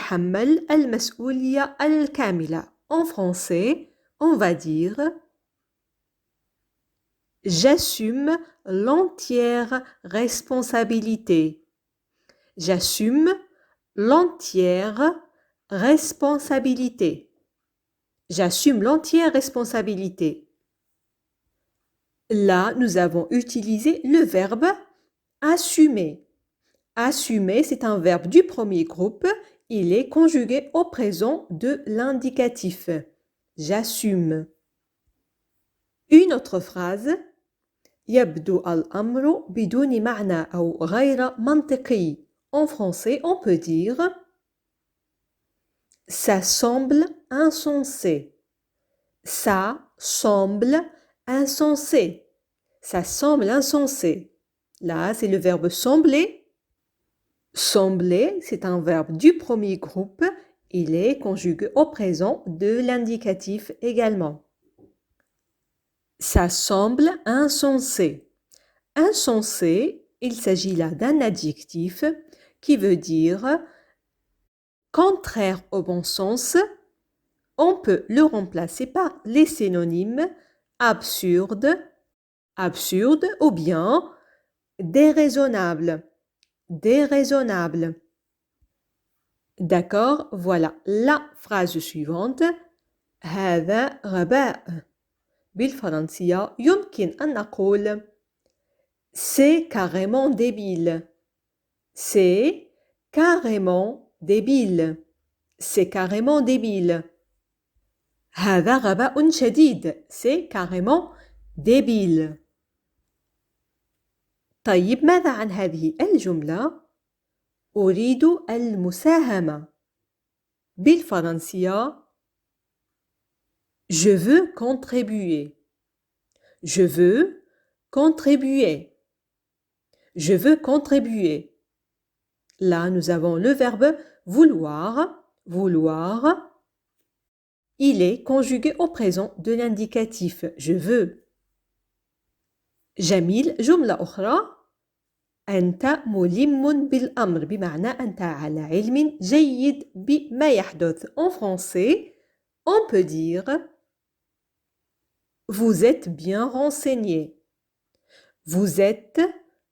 يتحمل المسؤولية الكاملة. En français, on va dire j'assume l'entière responsabilité. J'assume l'entière responsabilité. J'assume l'entière responsabilité. Là, nous avons utilisé le verbe assumer. Assumer, c'est un verbe du premier groupe. Il est conjugué au présent de l'indicatif. J'assume. Une autre phrase. يبدو الأمر بدون معنى أو غير منطقي. En français, on peut dire ça semble insensé. Ça semble insensé. Ça semble insensé. Là, c'est le verbe sembler. Sembler, c'est un verbe du premier groupe. Il est conjugué au présent de l'indicatif également. Ça semble insensé. Insensé, il s'agit là d'un adjectif qui veut dire contraire au bon sens. On peut le remplacer par les synonymes absurde, absurde ou bien déraisonnable, déraisonnable. D'accord, voilà la phrase suivante. هذا غباء. بالفرنسية يمكن أن نقول c'est carrément débile. C'est carrément débile. C'est carrément débile. هذا غباء شديد. C'est carrément débile. طيب ماذا عن هذه الجملة؟ أريد المساهمة. بالفرنسية je veux contribuer. Je veux contribuer. Je veux contribuer. Là, nous avons le verbe vouloir. Vouloir. Il est conjugué au présent de l'indicatif je veux. جميل. جملة أخرى. أنت ملم بالأمر بمعنى أنت على علم جيد بما يحدث. En français, on peut dire vous êtes bien renseigné. Vous êtes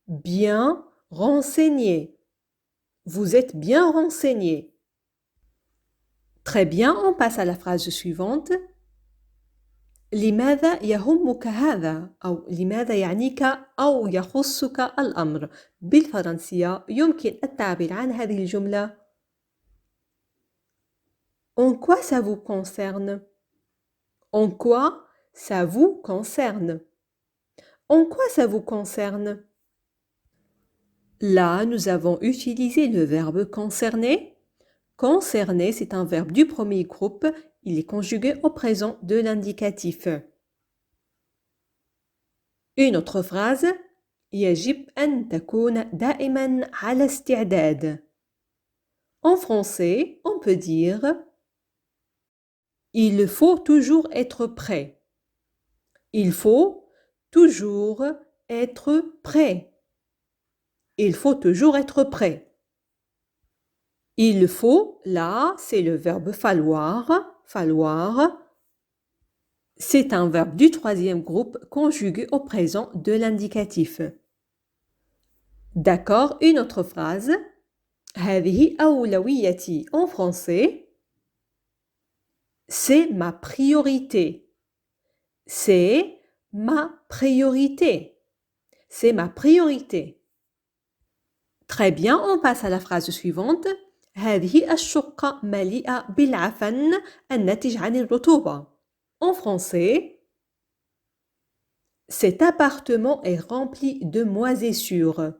bien renseigné. Vous êtes bien renseigné. Très bien, on passe à la phrase suivante. لماذا يهمك هذا؟ أو لماذا يعنيك أو يخصك الأمر؟ بالفرنسية يمكن التعبير عن هذه الجملة En quoi ça vous concerne? En quoi ça vous concerne? En quoi ça vous concerne? Là, nous avons utilisé le verbe concerner. Concerner, c'est un verbe du premier groupe. Il est conjugué au présent de l'indicatif. Une autre phrase. يجب أن تكون دائما على استعداد. En français, on peut dire il faut toujours être prêt. Il faut toujours être prêt. Il faut toujours être prêt. Il faut, là, c'est le verbe falloir. Falloir. C'est un verbe du troisième groupe conjugué au présent de l'indicatif. D'accord, une autre phrase. هذه أولويتي. En français, c'est ma priorité. C'est ma priorité. C'est ma priorité. Très bien, on passe à la phrase suivante. هذه الشقة مليئة بالعفن الناتج عن الرطوبة. En français, cet appartement est rempli de moisissures.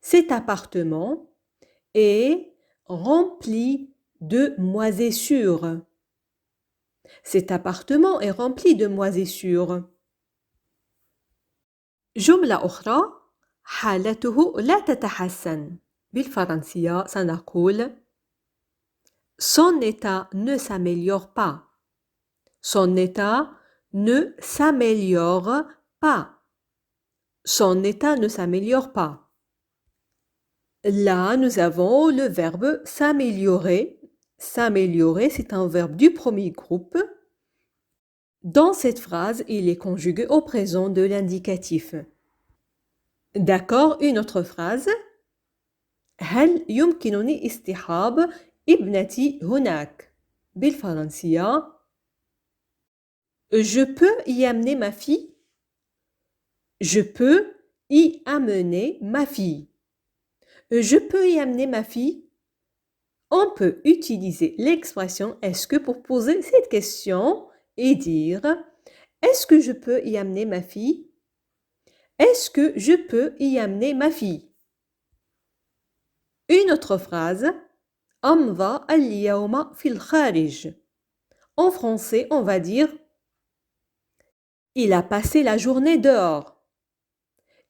Cet appartement est rempli de moisissures. Cet appartement est rempli de moisissures. جملة أخرى. حالته لا تتحسن. بالفرنسية سنقول son état ne s'améliore pas. Son état ne s'améliore pas. Son état ne s'améliore pas. Là, nous avons le verbe s'améliorer. S'améliorer, c'est un verbe du premier groupe. Dans cette phrase, il est conjugué au présent de l'indicatif. D'accord, une autre phrase. هل يمكنني اصطحاب ابنتي هناك؟ بالفرنسية Je peux y amener ma fille? Je peux y amener ma fille. Je peux y amener ma fille? On peut utiliser l'expression est-ce que pour poser cette question et dire est-ce que je peux y amener ma fille? Est-ce que je peux y amener ma fille? Une autre phrase أمضى اليوم في الخارج. En français, on va dire il a passé la journée dehors.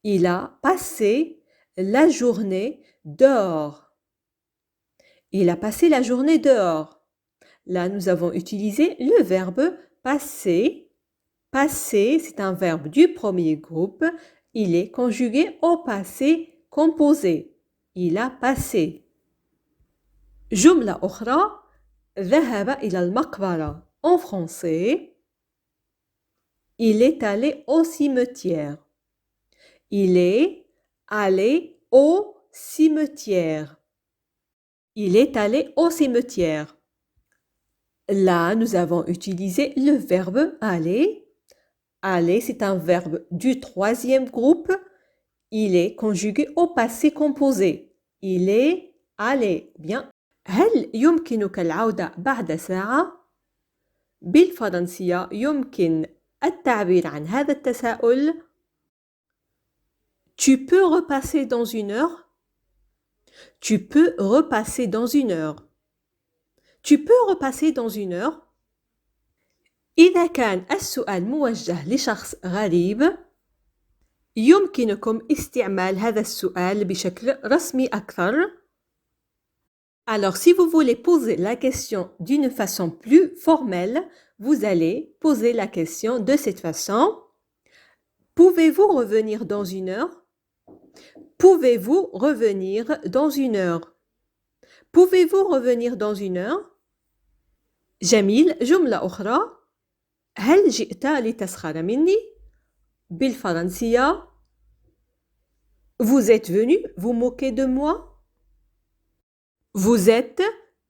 Il a passé la journée dehors. Il a passé la journée dehors. Là, nous avons utilisé le verbe passer. Passer, c'est un verbe du premier groupe. Il est conjugué au passé composé. Il a passé. جملة أخرى ذهب إلى المقبرة. En français, il est allé au cimetière. Il est allé au cimetière. Il est allé au cimetière. Là, nous avons utilisé le verbe aller. Aller, c'est un verbe du troisième groupe. Il est conjugué au passé composé. Il est allé. Bien. هل يمكنك العودة بعد ساعة؟ بالفرنسية يمكن التعبير عن هذا التساؤل. Tu peux repasser dans une heure? Tu peux repasser dans une heure. Tu peux repasser dans une heure. إذا كان السؤال موجه لشخص غريب يمكنكم استعمال هذا السؤال بشكل رسمي أكثر. Alors, si vous voulez poser la question d'une façon plus formelle, vous allez poser la question de cette façon. Pouvez-vous revenir dans une heure? Pouvez-vous revenir dans une heure? Pouvez-vous revenir dans une heure? جميل. جملة أخرى. هل جئت لتسخر مني؟ بالفرنسية Vous êtes venu vous moquer de moi? Vous êtes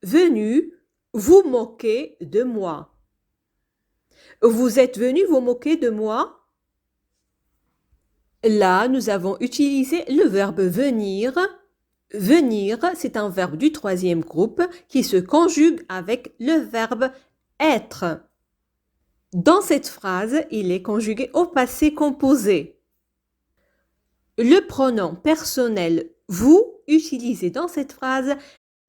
venu vous moquer de moi. Vous êtes venu vous moquer de moi? Là, nous avons utilisé le verbe venir. Venir, c'est un verbe du troisième groupe qui se conjugue avec le verbe être. Dans cette phrase, il est conjugué au passé composé. Le pronom personnel vous utilisé dans cette phrase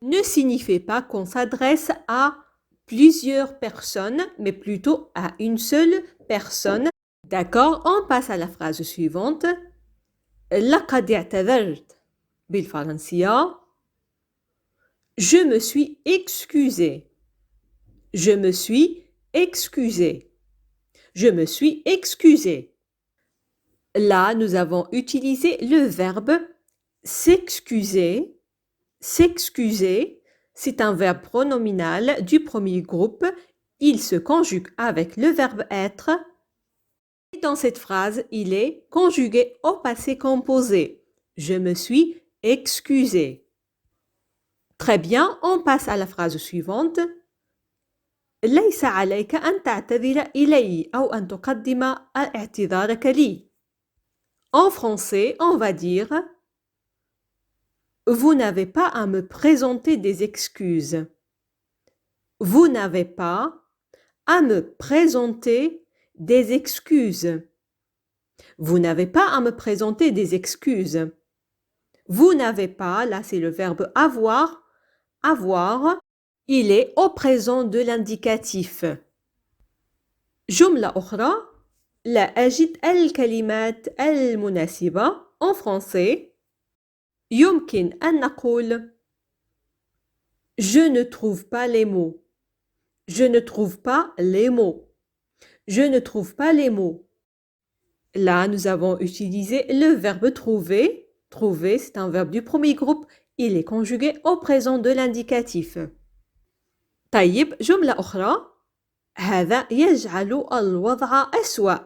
ne signifie pas qu'on s'adresse à plusieurs personnes, mais plutôt à une seule personne. D'accord, on passe à la phrase suivante. لقد اعتذرت بالفرنسية. Je me suis excusé. Je me suis excusé. Je me suis excusé. Là, nous avons utilisé le verbe s'excuser. S'excuser, c'est un verbe pronominal du premier groupe. Il se conjugue avec le verbe être. Et dans cette phrase, il est conjugué au passé composé. Je me suis excusé. Très bien, on passe à la phrase suivante. ليس عليك أن تعتذر إلي أو أن تقدم اعتذارك لي. En français, on va dire Vous n'avez pas à me présenter des excuses. Vous n'avez pas à me présenter des excuses. Vous n'avez pas à me présenter des excuses. Vous n'avez pas, là c'est le verbe avoir. Avoir, il est au présent de l'indicatif. جملة أخرى لا أجد الكلمات المناسبة. En français, يمكن أن نقول Je ne trouve pas les mots. Je ne trouve pas les mots. Je ne trouve pas les mots. Là, nous avons utilisé le verbe trouver. Trouver, c'est un verbe du premier groupe. il est conjugué au présent de l'indicatif. طيب جملة أخرى هذا يجعل الوضع أسوأ.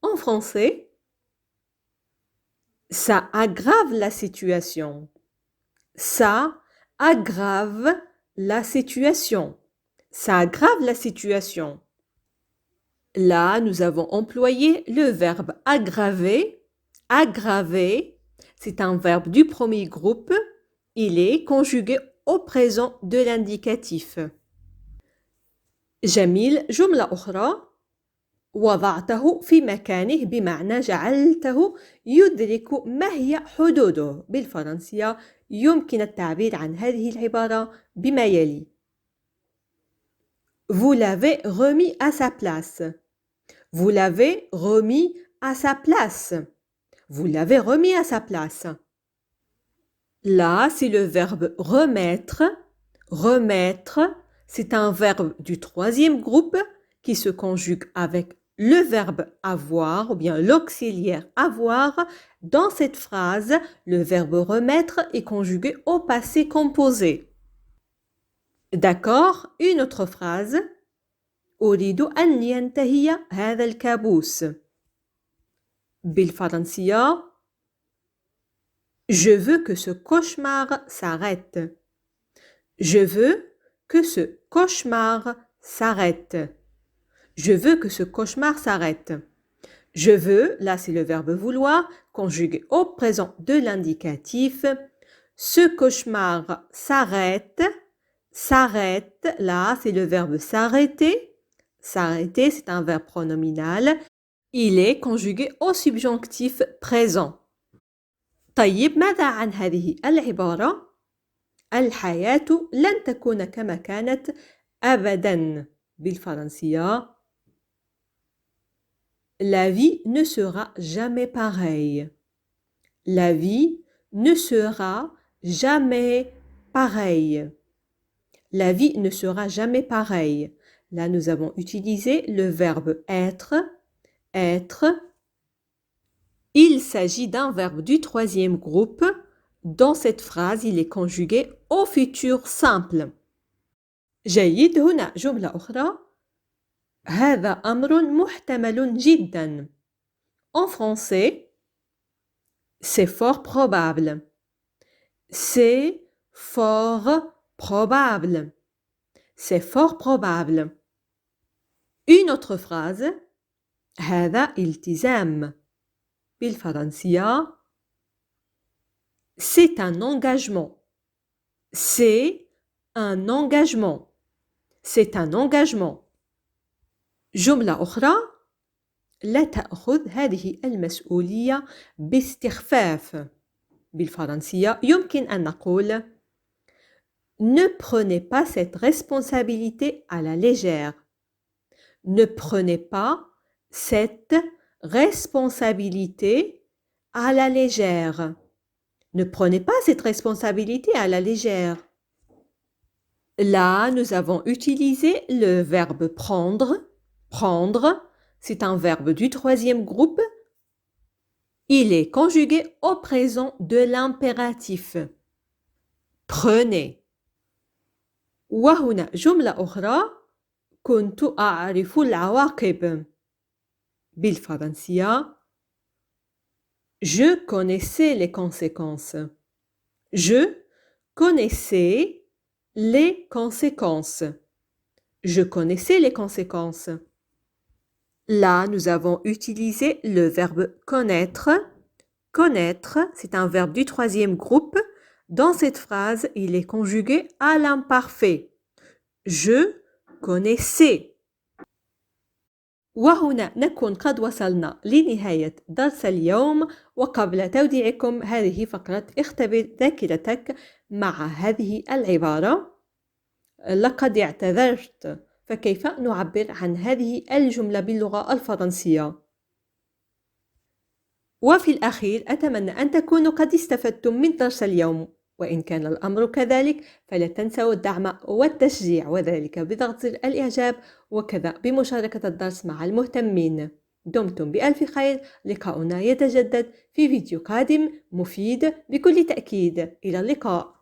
En français, ça aggrave la situation. Ça aggrave la situation. Ça aggrave la situation. Là, nous avons employé le verbe aggraver. Aggraver, c'est un verbe du premier groupe. Il est conjugué au présent de l'indicatif. جميل. جملة أخرى وضعته في مكانه بمعنى جعلته يدرك ما هي حدوده. بالفرنسية يمكن التعبير عن هذه العبارة بما يلي: Vous l'avez remis à sa place. Vous l'avez remis à sa place. Vous l'avez remis à sa place. Là, c'est le verbe remettre. Remettre, c'est un verbe du troisième groupe qui se conjugue avec le verbe avoir ou bien l'auxiliaire avoir. Dans cette phrase, le verbe remettre est conjugué au passé composé. D'accord? Une autre phrase. أريد أن ينتهي هذا الكابوس. بالفرنسية Je veux que ce cauchemar s'arrête. Je veux que ce cauchemar s'arrête. Je veux que ce cauchemar s'arrête. Je veux, là c'est le verbe vouloir, conjugué au présent de l'indicatif. Ce cauchemar s'arrête. S'arrête, là c'est le verbe s'arrêter. S'arrêter, c'est un verbe pronominal. Il est conjugué au subjonctif présent. طيب ماذا عن هذه العبارة؟ الحياة لن تكون كما كانت أبداً. بالفرنسية La vie ne sera jamais pareille. La vie ne sera jamais pareille. La vie ne sera jamais pareille. Là, nous avons utilisé le verbe être. Être. Il s'agit d'un verbe du troisième groupe. Dans cette phrase, il est conjugué au futur simple. جيد. هنا جملة أخرى. هذا أمر محتمل جدا. En français, c'est fort probable. C'est fort probable. C'est fort probable. Une autre phrase. هذا التزام. بالفرنسية c'est un engagement. C'est un engagement. C'est un engagement. جملة أخرى. لا تأخذ هذه المسؤولية باستخفاف. بالفرنسية يمكن أن نقول Ne prenez pas cette responsabilité à la légère. Ne prenez pas cette responsabilité à la légère. Ne prenez pas cette responsabilité à la légère. Là, nous avons utilisé le verbe prendre. Prendre, c'est un verbe du troisième groupe. Il est conjugué au présent de l'impératif. Prenez. وهنا جملة أخرى. كنت أعرف العواقب. بالفرنسية Je connaissais les conséquences. Je connaissais les conséquences. Je connaissais les conséquences. Là, nous avons utilisé le verbe connaître. Connaître, c'est un verbe du troisième groupe. Dans cette phrase, il est conjugué à l'imparfait. Je connaissais. وهنا نكون قد وصلنا لنهاية درس اليوم. وقبل توديعكم هذه فقرة اختبر ذاكرتك مع هذه العبارة. لقد اعتذرت. فكيف نعبر عن هذه الجملة باللغة الفرنسية؟ وفي الأخير أتمنى أن تكونوا قد استفدتم من درس اليوم. وإن كان الأمر كذلك فلا تنسوا الدعم والتشجيع وذلك بضغط زر الإعجاب وكذا بمشاركة الدرس مع المهتمين. دمتم بألف خير. لقاؤنا يتجدد في فيديو قادم مفيد بكل تأكيد. إلى اللقاء.